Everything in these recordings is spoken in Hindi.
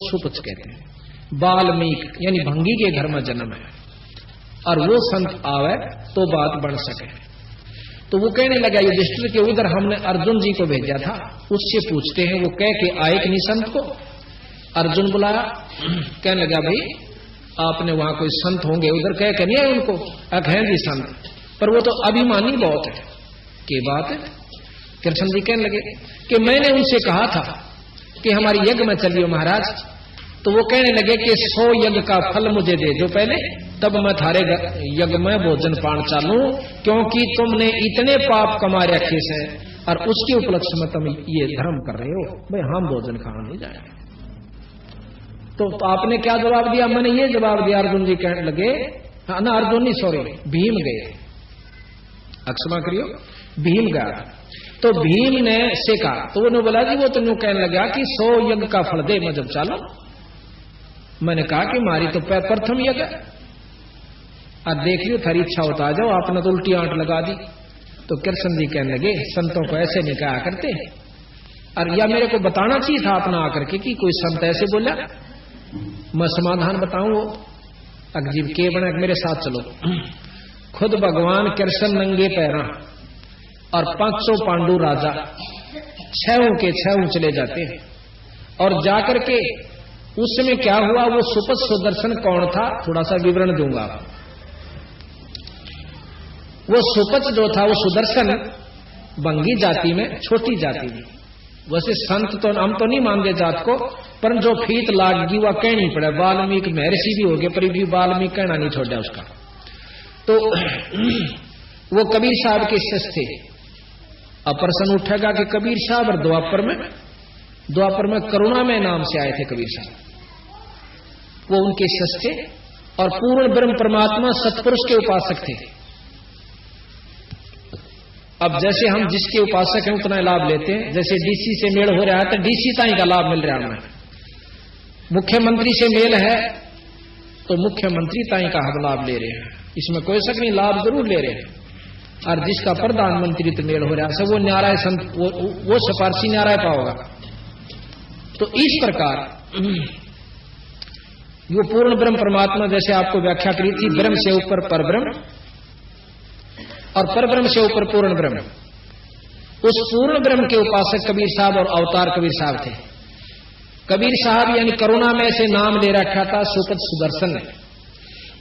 सुपच कहते हैं। वाल्मीकि यानी भंगी के घर में जन्म है और वो संत आवे तो बात बन सके। तो वो कहने लगा युधिष्ठिर के उधर हमने अर्जुन जी को भेजा था, उससे पूछते हैं वो कह के आए कि नहीं संत को। अर्जुन बुलाया, कहने लगा भाई आपने वहां कोई संत होंगे उधर कह के नहीं आए उनको? हैं जी संत, पर वो तो अभिमानी बहुत है। की बात है? कृष्ण जी कहने लगे कि मैंने उनसे कहा था कि हमारी यज्ञ में चलियो महाराज। तो वो कहने लगे कि 100 यज्ञ का फल मुझे दे दो पहले, तब मैं थारे यज्ञ में भोजन पान चालू, क्योंकि तुमने इतने पाप कमा रखे से और उसके उपलक्ष्य में तुम ये धर्म कर रहे हो। भाई हम भोजन खाने नहीं जाएंगे। तो आपने क्या जवाब दिया? मैंने ये जवाब दिया। अर्जुन जी कहने लगे, ना अर्जुन नहीं सॉरी भीम गए, अक्षमा करियो, भीम गया। तो भीम ने से कहा, तो उन्होंने बोला जी वो तो न्यू कहने लगा कि 100 यज्ञ का फल दे मैं जब चालू। मैंने कहा कि मारी तो प्रथम यज्ञ, अब देख लियो थारी इच्छा होता आ जाओ, आपने तो उल्टी आंट लगा दी। तो कृष्ण जी कहने लगे संतों को ऐसे नहीं कहा करते, और या मेरे को बताना चाहिए था अपना आकर के कि कोई संत ऐसे बोला, मैं समाधान बताऊं। वो अजीब के बना मेरे साथ चलो। खुद भगवान कृष्ण नंगे पैरा और 500 पांडु राजा 6 के 6 चले जाते हैं, और जाकर के उसमें क्या हुआ, वो सुपथ सुदर्शन कौन था थोड़ा सा विवरण दूंगा। वो सुपथ जो था वो सुदर्शन बंगी जाति में छोटी जाति में, वैसे संत तो हम तो नहीं मानते जात को, पर जो फीत लागी वह कहनी पड़े। वाल्मीकि महर्षि भी हो गए पर भी वाल्मीकि कहना नहीं छोड़ा उसका। तो वो कबीर साहब के शिष्य थे। अब प्रश्न उठेगा कि कबीर साहब और द्वापर में करुणा में नाम से आए थे कबीर साहब, वो उनके शिष्य थे और पूर्ण ब्रह्म परमात्मा सतपुरुष के उपासक थे। अब जैसे हम जिसके उपासक हैं उतना लाभ लेते हैं, जैसे डीसी से मेल हो रहा है तो डीसी ताई का लाभ मिल रहा है हमें, मुख्यमंत्री से मेल है तो मुख्यमंत्री ताई का हम लाभ ले रहे हैं, इसमें कोई शक नहीं, लाभ जरूर ले रहे हैं। और जिसका प्रधानमंत्री तो मेल हो रहा है वो न्याराय संत, वो सिफारसी न्याराय पाओगा। तो इस प्रकार वो पूर्ण ब्रह्म परमात्मा जैसे आपको व्याख्या करी थी, ब्रह्म से ऊपर परब्रह्म और परब्रह्म से ऊपर पूर्ण ब्रह्म, उस पूर्ण ब्रह्म के उपासक कबीर साहब और अवतार कबीर साहब थे। कबीर साहब यानी करुणा में से नाम ले रखा था सुपथ सुदर्शन ने।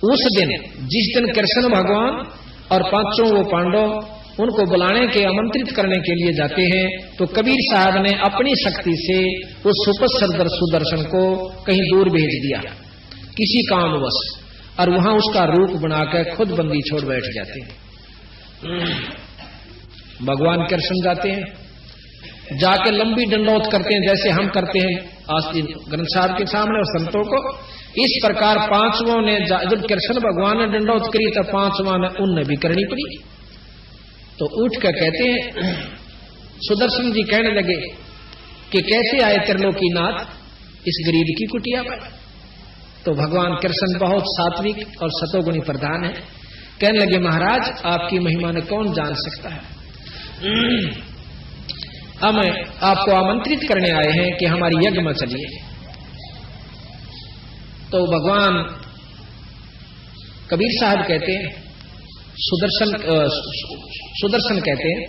उस दिन जिस दिन कृष्ण भगवान और 500 वो पांडव उनको बुलाने के आमंत्रित करने के लिए जाते हैं, तो कबीर साहब ने अपनी शक्ति से उस सुपथ सुदर्शन को कहीं दूर भेज दिया किसी कामवश, और वहां उसका रूप बनाकर खुद बंदी छोड़ बैठ जाते हैं। भगवान कृष्ण जाते हैं, जाके लंबी दंडौत करते हैं जैसे हम करते हैं आस्तीन ग्रंथ साहब के सामने और संतों को। इस प्रकार 5वां ने जब कृष्ण भगवान ने दंडौत करी तो 5वां ने उनने भी करनी पड़ी। तो उठ कर कहते हैं, सुदर्शन जी कहने लगे कि कैसे आए त्रिलोकीनाथ इस गरीब की कुटिया पर। तो भगवान कृष्ण बहुत सात्विक और सतोगुणी प्रधान है, कहने लगे महाराज आपकी महिमा ने कौन जान सकता है, हम आपको आमंत्रित करने आए हैं कि हमारी यज्ञ में चलिए। तो भगवान कबीर साहब कहते हैं, सुदर्शन कहते हैं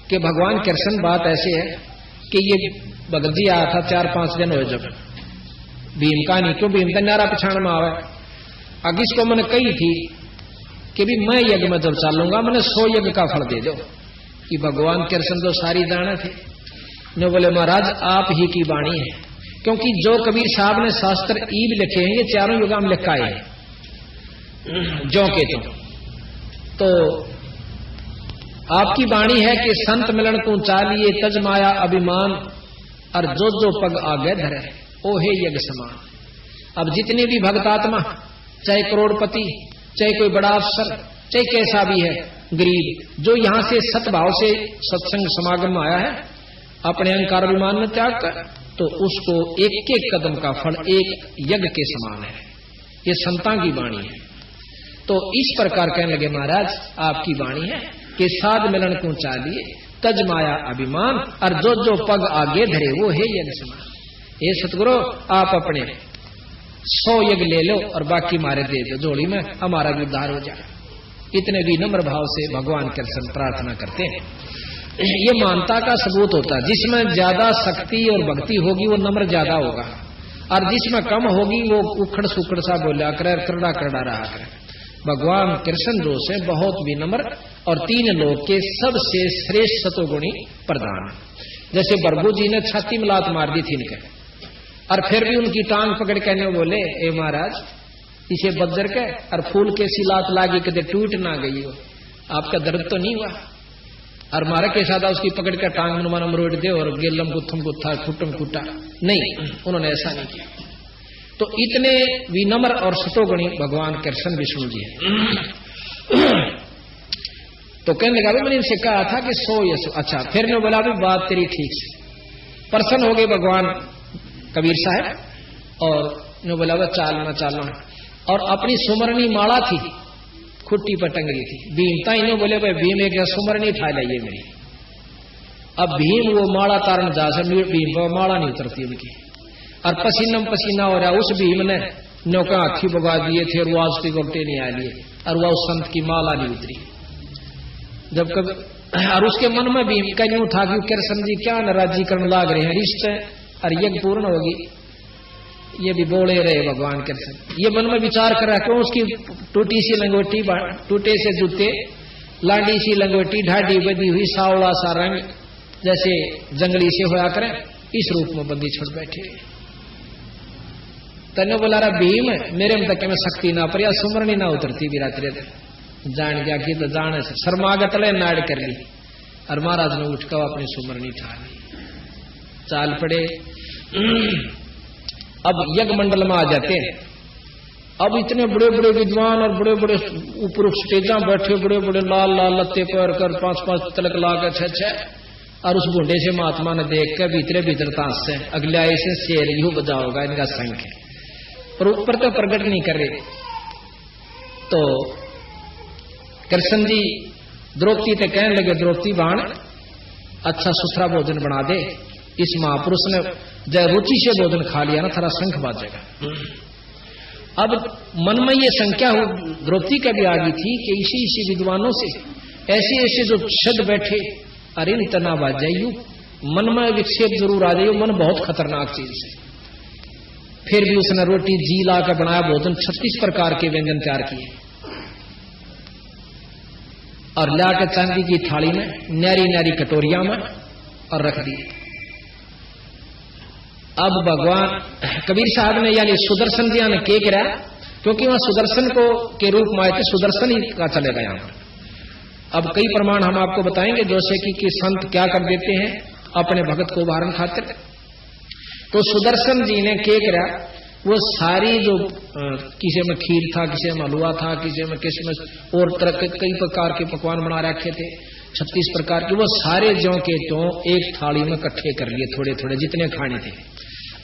कि भगवान कृष्ण बात ऐसे है कि ये भगत जी आया था 4-5 दिन हो जब भीम का नहीं, क्यों भीम का नारा पछाण में आवे। अग इसको मैंने कही थी कि भी मैं यज्ञ में जब चालूंगा मैंने 100 यज्ञ का फल दे दो। कि भगवान कृष्ण तो सारी जाने थे, ने बोले महाराज आप ही की वाणी है, क्योंकि जो कबीर साहब ने शास्त्र ईब लिखे हैं ये चारों युगा में लिखा है जो के तो आपकी वाणी है कि संत मिलन तू चालिए तज माया अभिमान, और जो पग आगे धरे ओ हे यज्ञ समान। अब जितने भी भक्तात्मा, चाहे करोड़पति, चाहे कोई बड़ा अफसर, चाहे कैसा भी है गरीब, जो यहां से सतभाव से सत्संग समागम में आया है अपने अहंकार अभिमान में त्याग कर, तो उसको एक एक कदम का फल एक यज्ञ के समान है। ये संतां की वाणी है। तो इस प्रकार कहने लगे महाराज आपकी वाणी है कि साध मिलन को चालिए तज माया अभिमान, और जो पग आगे धरे वो है यज्ञ समान। ये सतगुरु आप अपने 100 यज्ञ ले लो और बाकी मारे दे दो झोली में, हमारा भी उद्धार हो जाए। इतने भी नम्र भाव से भगवान कृष्ण प्रार्थना करते हैं। ये मानता का सबूत होता है। जिसमें ज्यादा शक्ति और भक्ति होगी वो नम्र ज्यादा होगा, और जिसमें कम होगी वो उखड़ सुखड़ सा बोला करे, करड़ा करड़ा रहा करे। भगवान कृष्ण जो से बहुत विनम्र और 3 लोक के सबसे श्रेष्ठ सतोगुणी प्रधान। जैसे बरगू जी ने छाती में लात मार दी थी इनके, और फिर भी उनकी टांग पकड़ के बोले, ए महाराज इसे बज्जर के और फूल के सी लात लागी कदे टूट ना गई हो, आपका दर्द तो नहीं हुआ? और मारा के साथ उसकी पकड़ कर टांग मन मरोड़ दे और गेलम गुत्थम गुत्था फुटम कुटा, नहीं, उन्होंने ऐसा नहीं किया। तो इतने विनम्र और सतोगुणी भगवान कृष्ण विष्णु जी है। तो कहने लगा मैंने इनसे कहा था कि 100 या 100। अच्छा, फिर ने बोला भी बात तेरी ठीक से। प्रसन्न हो गए भगवान कबीर साहब, और ने बोला वह चालना, और अपनी सुमरनी माला थी खुट्टी पर टंग रही थी। भीम था, इन्हों बोले भाई भीम एक सुमरनी ठा लाइए मेरी। अब भीम वो माला तारण जा से भीम पर माला नहीं उतरती उनकी, और पसीना हो रहा। उस भीम ने नौका आखी बगा दिए थे और वो आज तक वक्टे नहीं आ लिए, और वह उस संत की माला नहीं उतरी। जब कभी और उसके मन में भीम का यूं था कि कृष्ण जी क्या नाराजी करने लाग रहे हैं, रिश्ते और यज्ञ पूर्ण होगी, ये भी बोले रहे भगवान कृष्ण। ये मन में विचार कर रहा क्यों उसकी टूटी सी लंगोटी, टूटे से जूते, लांडी सी लंगोटी, ढाडी बदी हुई, सावला सा रंग जैसे जंगली से होया करें, इस रूप में बंदी छोड़ बैठे। तने बोला रहा भीम मेरे में तक में शक्ति ना पर, सुमरनी ना उतरती भी रात्रि जान गया कि तो जाने से शर्मागत ले नाड़ कर ली, और महाराज ने उठ कर अपनी सुमरनी ठा ली, चाल पड़े। अब यज्ञ मंडल में आ जाते हैं। अब इतने बड़े बड़े विद्वान और बड़े बड़े ऊपर स्टेजा बैठे, बड़े बड़े लाल लाल लत्ते पर कर 5-5 तलक ला कर 6-6, और उस बूढ़े से महात्मा ने देख कर भीतर तांस से अगले आए से शेर यू बजाओगा इनका संख है, और ऊपर तो प्रकट नहीं कर रहे। तो कृष्ण जी द्रौपदी ते कहने लगे, द्रौपदी बाण अच्छा सुथरा भोजन बना दे। इस महापुरुष ने जय रुचि से भोजन खा लिया ना, थोड़ा शंख बाजेगा। अब मन में ये संख्या द्रौपदी का भी आ गई थी कि इसी विद्वानों से ऐसे जो छद बैठे, अरे इतना बाज जाइयो, मन में विक्षेप जरूर आ जाइयो, मन बहुत खतरनाक चीज है। फिर भी उसने रोटी जी ला कर बनाया भोजन, 36 प्रकार के व्यंजन तैयार किए, और लाकर चांदी की थाली में न्यारी न्यारी कटोरिया में और रख दिए। अब भगवान कबीर साहब ने यानी सुदर्शन जी ने के करा, क्योंकि वहां सुदर्शन को के रूप में आए थे, सुदर्शन ही का चलेगा यहां। अब कई प्रमाण हम आपको बताएंगे, जैसे कि संत क्या कर देते हैं अपने भगत को उदाहरण खातिर। तो सुदर्शन जी ने के करा, वो सारी जो किसी में खीर था, किसी में हलवा था, किसी में और तरह के कई प्रकार के पकवान बना रखे थे, 36 प्रकार के, वो सारे ज्यों के त्यों एक थाली में इकट्ठे कर लिए, थोड़े थोड़े जितने खाने थे,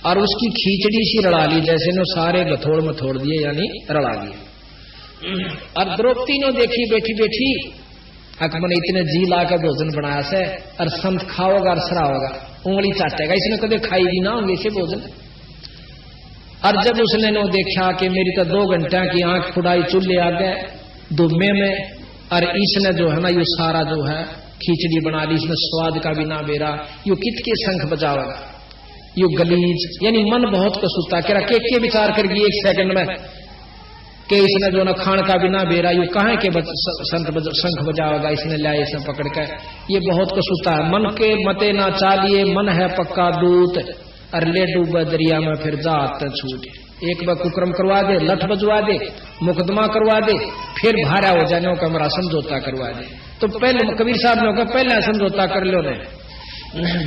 और उसकी खींचड़ी सी रड़ा ली, जैसे ने सारे गथोड़ में थोड़ दिए, यानी रड़ा दिए। और द्रौपदी ने देखी बैठी बैठी, अकबर ने इतने जी ला कर भोजन बनाया से, और संत खाओगा और सराओगा, उंगली चाटेगा, इसने कभी खाई भी ना होंगे इसे भोजन। और जब उसने नो देखा कि मेरी तो 2 घंटा की आंख फुड़ाई, चूल्हे आ गए दुम्मे में, और इसने जो है ना ये सारा जो है खिचड़ी बना ली, इसमें स्वाद का भी ना बेरा, यू कित के शंख बजावेगा, यू गलीज, यानी मन बहुत कसूता कह रहा के विचार करगी 1 सेकंड में कि इसने जो ना खान का भी ना बेरा, यू कहा के शंख बजावेगा, इसने लाए इसने पकड़ कर, ये बहुत कसूता है। मन के मते ना चालिए, मन है पक्का दूत, और ले डूबे दरिया में फिर जात छूट। एक बार कुक्रम करवा दे, लठ बजवा दे, मुकदमा करवा दे, फिर भारा हो जाने का हमारा समझौता करवा दे। तो पहले कबीर साहब ने कहा पहले समझौता कर लो, ने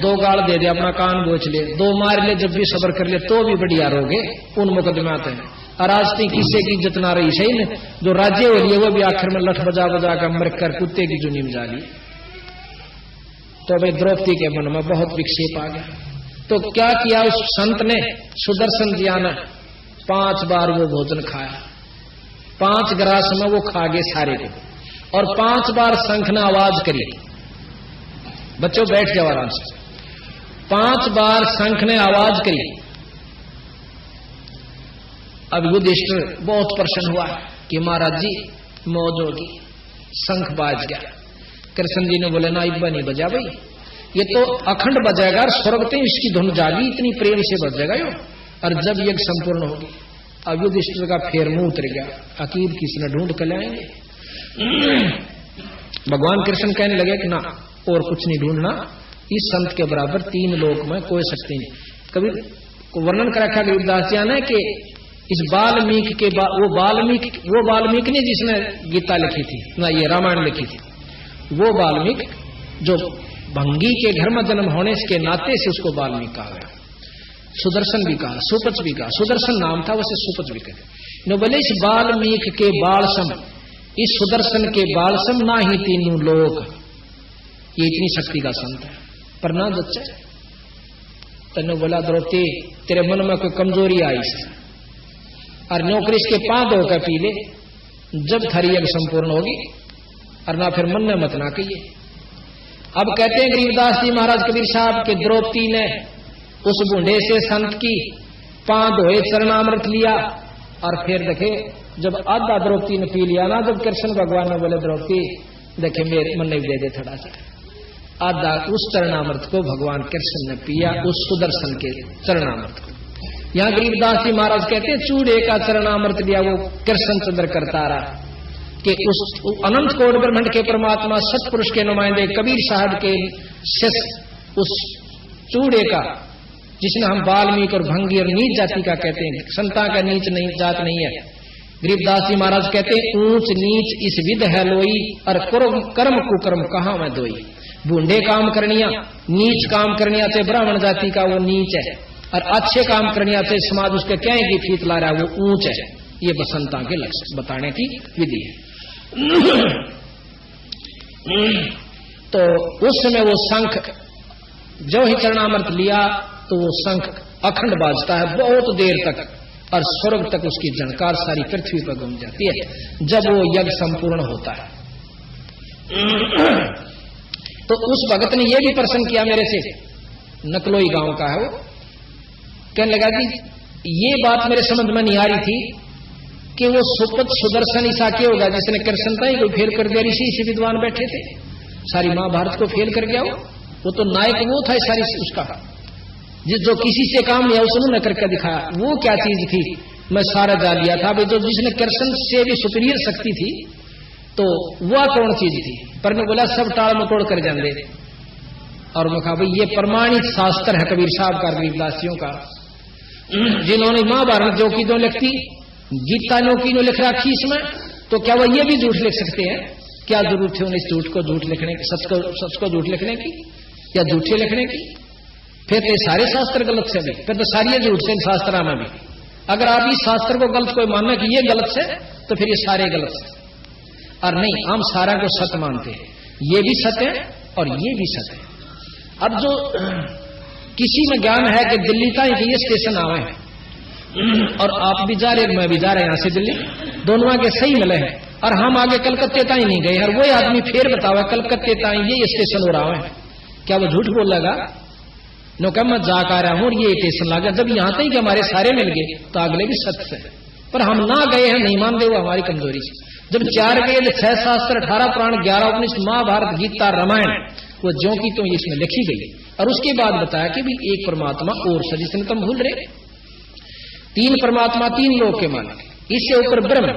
2 गाल दे दे, अपना कान बोझ ले, 2 मार ले, जब भी सबर कर ले तो भी बढ़िया रहोगे उन मुकदमाते हैं। और आज तक किसी की इज्जत ना रही, सही ने जो राज्य हो लिए वो भी आखिर में लठ बजा बजा कर मर कर कुत्ते की जुनी में जा ली। तो भाई द्रौपदी के मन में बहुत विक्षेप आ गया। तो क्या किया उस संत ने, सुदर्शन जी ने 5 बार वो भोजन खाया, 5 ग्रास में वो खा गए सारे को, और 5 बार शंख ने आवाज करी, बच्चों बैठ जाओ आराम से, 5 बार शंख ने आवाज करी, अब युधिष्ठिर बहुत प्रसन्न हुआ कि महाराज जी मौज होगी, शंख बाज गया। कृष्ण जी ने बोले ना इब्बा नहीं बजा भाई, ये तो अखंड बजाएगा और स्वर्ग में इसकी धुन जागी, इतनी प्रेम से बजेगा यो। और जब यज्ञ संपूर्ण होगी, अब युधिष्ठिर का फेर मुंह उतर गया, अकीब किसने ढूंढ कर लाएंगे। भगवान कृष्ण कहने लगे कि ना और कुछ नहीं ढूंढना, इस संत के बराबर 3 लोक में कोई शक्ति नहीं। कभी वर्णन कर रखा गरीबदास जी ने कि इस वाल्मीकि के वो वाल्मीकि ने जिसने गीता लिखी थी ना, ये रामायण लिखी थी, वो वाल्मीकि जो भंगी के घर में जन्म होने के नाते से उसको वाल्मीकि कहा गया। सुदर्शन भी कहा, सुपच भी कहा, सुदर्शन नाम था वैसे सुपच भी कहे। बोले इस वाल्मीकि के बालसम, इस सुदर्शन के बालसम ना ही 3 लोक, ये इतनी शक्ति का संत है। पर ना बच्चा तेने बोला द्रौपदी तेरे मन में कोई कमजोरी आई से, और नौकरी इसके 5 धोकर पी ले, जब थारी यज्ञ संपूर्ण होगी, और ना फिर मन में मत ना कहिए। अब कहते हैं गरीबदास जी महाराज कबीर साहब के द्रौपदी ने उस बूढ़े से संत की 5 धोए चरणामृत लिया, और फिर देखे जब आधा द्रौपदी ने पी लिया ना, जब कृष्ण भगवान ने बोले द्रौपदी देखे मेरे मन में दे दे थोड़ा सा, आधा उस चरणामृत को भगवान कृष्ण ने पिया, उस सुदर्शन के चरणामृत को। यहां गरीबदास जी महाराज कहते हैं चूड़े का चरणामृत लिया वो कृष्ण चंद्र करता रहा कि उस अनंत कोट ब्रह्मांड के परमात्मा सतपुरुष के नुमाइंदे कबीर साहब के शिष्य उस चूड़े का, जिसने हम वाल्मीकि और भंगी और नीच जाति का कहते हैं, संता का नीच नहीं जात नहीं है। गरीबदास जी महाराज कहते हैं ऊंच नीच इस विध है लोई, और कर्म कुकर्म कहां में दोई। बूढ़े काम करनिया, नीच काम करनिया थे ब्राह्मण जाति का वो नीच है, और अच्छे काम करनिया थे समाज उसके क्या की फीत ला रहा है वो ऊंच है। ये बसंता के लक्ष्य बताने की विधि है। तो उस समय वो शंख जो ही चरणामृत लिया तो वो शंख अखंड बाजता है बहुत देर तक, और स्वर्ग तक उसकी झनकार सारी पृथ्वी पर गूंज जाती है जब वो यज्ञ संपूर्ण होता है। तो उस भगत ने यह भी प्रश्न किया मेरे से, नकलोई गांव का है वो, कहने लगा कि ये बात मेरे समझ में नहीं आ रही थी कि वो सुपथ सुदर्शन ईसा क्या होगा जिसने कृष्णता ही कोई फेल कर दिया। ऋषि इसी विद्वान बैठे थे, सारी महाभारत को फेल कर गया वो तो नायक वो था सारी उसका, जिस जो किसी से काम लिया उसने न करके दिखाया। वो क्या चीज थी मैं सारा जान लिया था, जो जिसने कृष्ण से भी सुपीरियर शक्ति थी तो वह कौन चीज थी। पर ने बोला सब टाल मटोड़ कर जाने, और मैं कहा भाई ये प्रमाणित शास्त्र है कबीर साहब का, गरीबदासियों का, जिन्होंने महाभारत जो की जो लिखती, गीता नो की नो लिख रखी इसमें, तो क्या वह ये भी झूठ लिख सकते हैं? क्या जरूरत है उन्हें झूठ को झूठ लिखने की, सच को झूठ लिखने की या झूठे लिखने की? फिर तो सारे शास्त्र गलत से भी, फिर तो सारी झूठ से शास्त्र में भी। अगर आप इस शास्त्र को गलत कोई मानना कि ये गलत से, तो फिर ये सारे गलत से। और नहीं, हम सारा को सत्य मानते हैं, ये भी सत्य है और ये भी सत्य है। अब जो किसी में ज्ञान है कि दिल्ली का ये स्टेशन आवे हैं और आप भी जा रहे मैं भी जा रहे यहां से दिल्ली, दोनों आगे सही मिले हैं, और हम आगे कलकत्ते ताई नहीं गए, और वही आदमी फिर बतावा कलकत्ते ताई ये स्टेशन हो रहा है, क्या वो झूठ बोल लगा? नो कह मैं जा कर रहा हूं और ये स्टेशन लगा। जब यहां तक हमारे सारे मिल गए तो अगले भी सत्य है, पर हम ना गए हैं, नहीं मानते, वो हमारी कमजोरी से। जब 4 वेद 6 शास्त्र 18 पुराण 11 उपनिषद महाभारत गीता रामायण वो ज्यों की तो इसमें लिखी गई, और उसके बाद बताया कि भी एक परमात्मा और से, जिसने तुम भूल रहे 3 परमात्मा 3 लोक के मालिक, इससे ऊपर ब्रह्म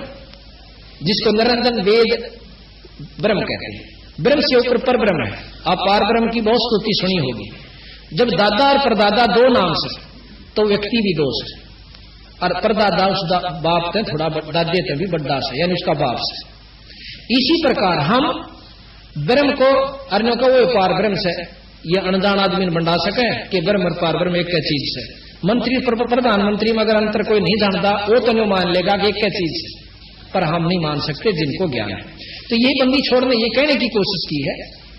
जिसको निरंजन वेद ब्रह्म कहते हैं, ब्रह्म से ऊपर पर ब्रह्म है। आप पार ब्रह्म की बहुत स्तुति सुनी होगी। जब दादा और परदादा 2 नाम से तो व्यक्ति भी 2 से, और परदादा उस बाप थे थोड़ा दादे थे भी बड्डा से, यानी उसका बाप से। इसी प्रकार हम ब्रह्म को अर्णों को वो पार ब्रह्म से, ये अनजान आदमी बंडा सके कि ब्रह्म और पार ब्रह्म एक चीज से। मंत्री प्रधानमंत्री में अगर अंतर कोई नहीं जानता वो तो नहीं मान लेगा कि एक चीज से, पर हम नहीं मान सकते जिनको ज्ञान है। तो ये बंदी छोड़ने ये कहने की कोशिश की है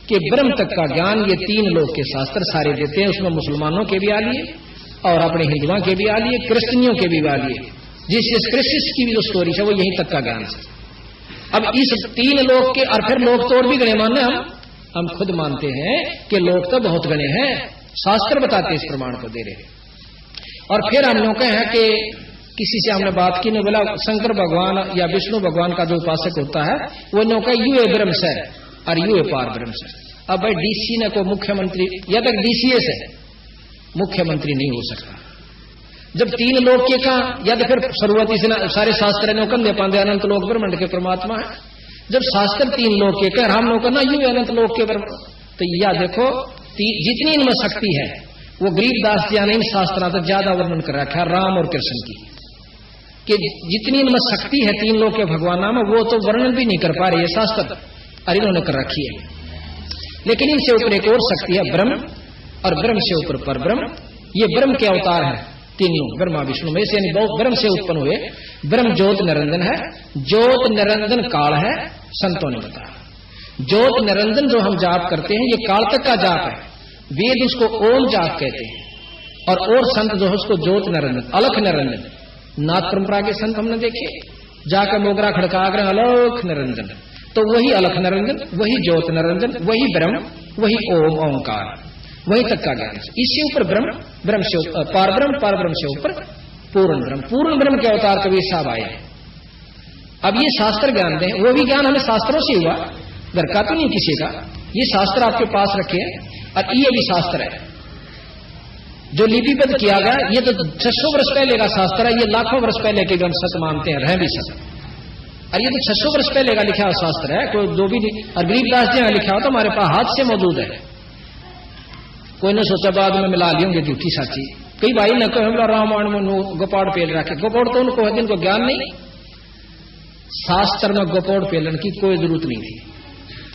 कि ब्रह्म तक का ज्ञान ये 3 लोक के शास्त्र सारे देते हैं, उसमें मुसलमानों के भी आ लिए और अपने हिंदुओं के भी आ लिए, क्रिश्चियनियों के भी आ लिए। जिस क्रिश्चियन की भी जो स्टोरी है वो यहीं तक का ज्ञान है। अब इस 3 लोक के, और फिर लोक तो और भी गणे मानने हम खुद मानते हैं कि लोक तो बहुत गणे हैं, शास्त्र बताते इस प्रमाण को दे रहे। और फिर हम लोग हैं कि किसी से हमने बात की, ने बोला शंकर भगवान या विष्णु भगवान का जो उपासक होता है वो नौका यू है ब्रह्म से और यू है पार ब्रह्म से। अब भाई डीसी ने को मुख्यमंत्री या तक डीसीएस है, मुख्यमंत्री नहीं हो सकता। जब तीन लोक के का या तो फिर शुरुआती से सारे शास्त्र ने दे पाते अनंत लोक ब्रह्मांड के परमात्मा है। जब शास्त्र तीन लोक के कह राम नौकर ना यू अनंत लोक के ब्रह्म, तो या देखो जितनी इनमें शक्ति है वो गरीबदास जी ने इन शास्त्रों तक ज्यादा वर्णन कर रखा है राम और कृष्ण की, कि जितनी इनमें शक्ति है तीन लोग के भगवान नाम वो तो वर्णन भी नहीं कर पा रही है शास्त्र, और इन्होंने कर रखी है। लेकिन इनसे ऊपर एक और शक्ति है ब्रह्म, और ब्रह्म से ऊपर पर ब्रह्म। ये ब्रह्म के अवतार है तीनों, ब्रह्मा विष्णु में से, यानी बहुत ब्रह्म से उत्पन्न हुए। ब्रह्म ज्योत निरंजन है, ज्योत निरंजन काल है, संतों ने बताया। ज्योत निरंजन जो हम जाप करते हैं ये काल तक का जाप है, वेद उसको ओम जाप कहते हैं, और संत जो है उसको ज्योत निरंजन अलख निरंजन। नाथ परंपरा के संत हमने देखे जाकर मोगरा खड़का कर अलख निरंजन, तो वही अलख निरंजन, वही ज्योत निरंजन, वही ब्रह्म, वही ओम ओंकार, वही तक का ज्ञान। इससे ऊपर ब्रह्म, ब्रह्म से पार ब्रह्म, पार ब्रह्म से ऊपर पूर्ण ब्रह्म। पूर्ण ब्रह्म के अवतार कबीर साहब आए। अब ये शास्त्र ज्ञान दें, वो भी ज्ञान हमें शास्त्रों से हुआ, घर का तो नहीं किसी का। ये शास्त्र आपके पास रखे हैं, और ये भी शास्त्र है जो लिपिबद्ध किया गया। ये तो 600 वर्ष पहले का शास्त्र है, ये लाखों वर्ष पहले के हम सत्य मानते हैं, रह भी सत्य। और ये तो 600 वर्ष पहले का लिखा हुआ शास्त्र है, कोई जो भी नहीं। और गरीबदास जी ने लिखा हो तो हमारे पास हाथ से मौजूद है, कोई ने सोचा बाद में मिला लियोगे झूठी साची। कई भाई न कहो रामायण में गोपाड़ पेल रखे, गोपाड़ तो उनको है जिनको ज्ञान नहीं। शास्त्र में गोपाड़ पेलन की कोई जरूरत नहीं थी,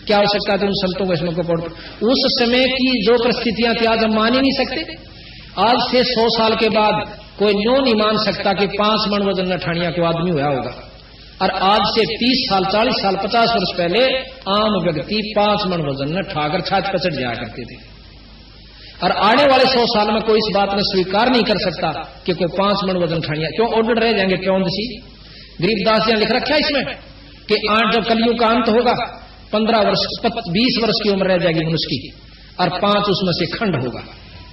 क्या आवश्यकता थी उन संतों को इसमें गोपाड़। उस समय की जो परिस्थितियां थी आज हम मान ही नहीं सकते। आज से 100 साल के बाद कोई न्यों नहीं मान सकता कि 5 मन वजन ठाणिया को आदमी हुआ होगा। और आज से 30 साल 40 साल 50 वर्ष पहले आम व्यक्ति 5 मन वजन न ठाकर छाछ पचट जाया करते थे। और आने वाले 100 साल में कोई इस बात में स्वीकार नहीं कर सकता कि कोई 5 मन वजन ठाणिया क्यों ऑर्डर रह जाएंगे क्यों दसी। गरीबदास ने लिख रखा है इसमें कि जब कलयुग का अंत होगा 15 वर्ष 20 वर्ष की उम्र रह जाएगी मनुष्य की, और 5 उसमें से खंड होगा।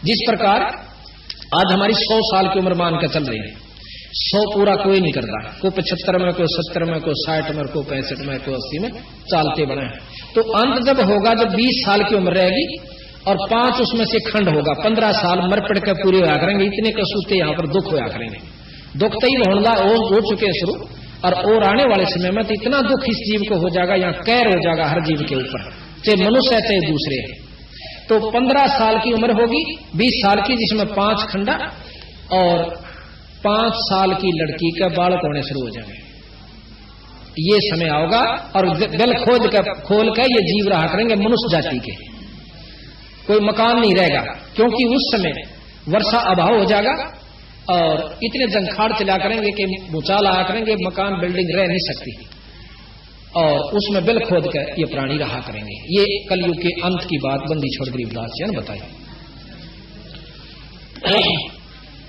जिस प्रकार आज हमारी 100 साल की उम्र मान कर चल रही है, 100 पूरा कोई नहीं करता, कोई 75 में, कोई 70 में, कोई 60 में, कोई 65 में, कोई 80 में चालते बने। तो अंत जब होगा जब 20 साल की उम्र रहेगी और 5 उसमें से खंड होगा, 15 साल मर पड़ कर पूरे होया करेंगे। इतने कसूते यहाँ पर दुख होया करेंगे, दुख तो ही होना हो चुके हैं शुरू, और आने वाले समय में तो इतना दुख इस जीव को हो जाएगा, यहाँ कैर हो जाएगा हर जीव के ऊपर, चाहे मनुष्य है चाहे दूसरे है। तो 15 साल की उम्र होगी, 20 साल की, जिसमें 5 खंडा, और 5 साल की लड़की का बालक होने शुरू हो जाएंगे। ये समय आओगा और दिल खोल कर ये जीव रहा करेंगे मनुष्य जाति के, कोई मकान नहीं रहेगा, क्योंकि उस समय वर्षा अभाव हो जाएगा और इतने जंखाड़ चला करेंगे कि भूचाल आया करेंगे, मकान बिल्डिंग रह नहीं सकती, और उसमें बिल खोद कर ये प्राणी रहा करेंगे। ये कलयुग के अंत की बात बंदी छोड़ गरीबदास जी ने बताई।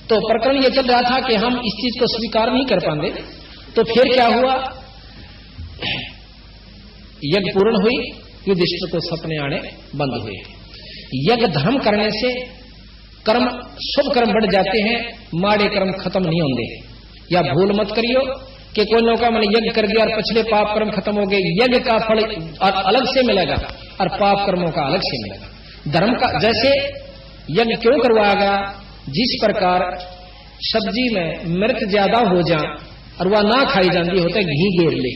तो प्रकरण ये चल रहा था कि हम इस चीज को स्वीकार नहीं कर पाते, तो फिर क्या हुआ, यज्ञ पूर्ण हुई, युधिष्ठिर को सपने आने बंद हुए। यज्ञ धर्म करने से कर्म शुभ कर्म बढ़ जाते हैं, माड़े कर्म खत्म नहीं होंगे। या भूल मत करियो कि कोई लोग का मैंने यज्ञ कर दिया और पिछले पाप कर्म खत्म हो गए, यज्ञ का फल अलग से मिलेगा और पाप कर्मों का अलग से मिलेगा। धर्म का जैसे यज्ञ क्यों करवाया गया, जिस प्रकार सब्जी में मिर्च ज्यादा हो जाए और वह ना खाई जाती होता है घी घेर ले,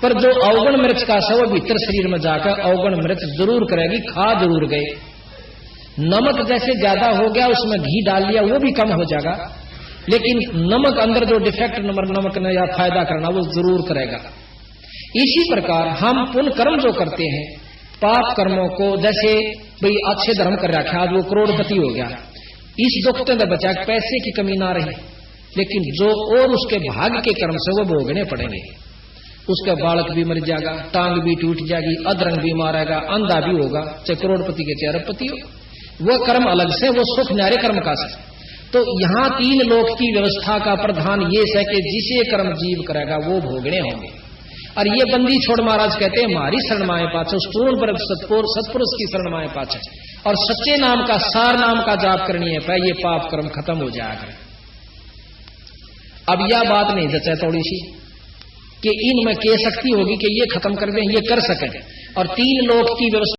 पर जो अवगुण मिर्च का सब भीतर शरीर में जाकर अवगुण मिर्च जरूर करेगी, खा जरूर गए। नमक जैसे ज्यादा हो गया उसमें घी डाल लिया वो भी कम हो जाएगा, लेकिन नमक अंदर जो डिफेक्ट नमक ने या फायदा करना वो जरूर करेगा। इसी प्रकार हम पुण्य कर्म जो करते हैं, पाप कर्मों को, जैसे भाई अच्छे धर्म कर रखा, आज वो करोड़पति हो गया, इस दुख से बचा, पैसे की कमी ना रही, लेकिन जो और उसके भाग्य के कर्म से वो भोगने पड़ेंगे। उसका बालक भी मर जाएगा, टांग भी टूट जाएगी, अधरंग भी मारेगा, अंधा भी होगा, चाहे करोड़पति के चाहे अरबपति हो, वह कर्म अलग से, वो सुख न्यारे कर्म का से। तो यहाँ 3 लोक की व्यवस्था का प्रधान ये है कि जिसे कर्म जीव करेगा वो भोगने होंगे। और ये बंदी छोड़ महाराज कहते हैं हमारी शरण माए पाछे, उस पूर्ण सत्पुरुष की शरण माए पाछे, और सच्चे नाम का सार नाम का जाप करनी है, ये पाप कर्म खत्म हो जाएगा। अब यह बात नहीं जचे थोड़ी सी कि इनमें के शक्ति होगी कि ये खत्म कर दें, ये कर सकें, और 3 लोक की व्यवस्था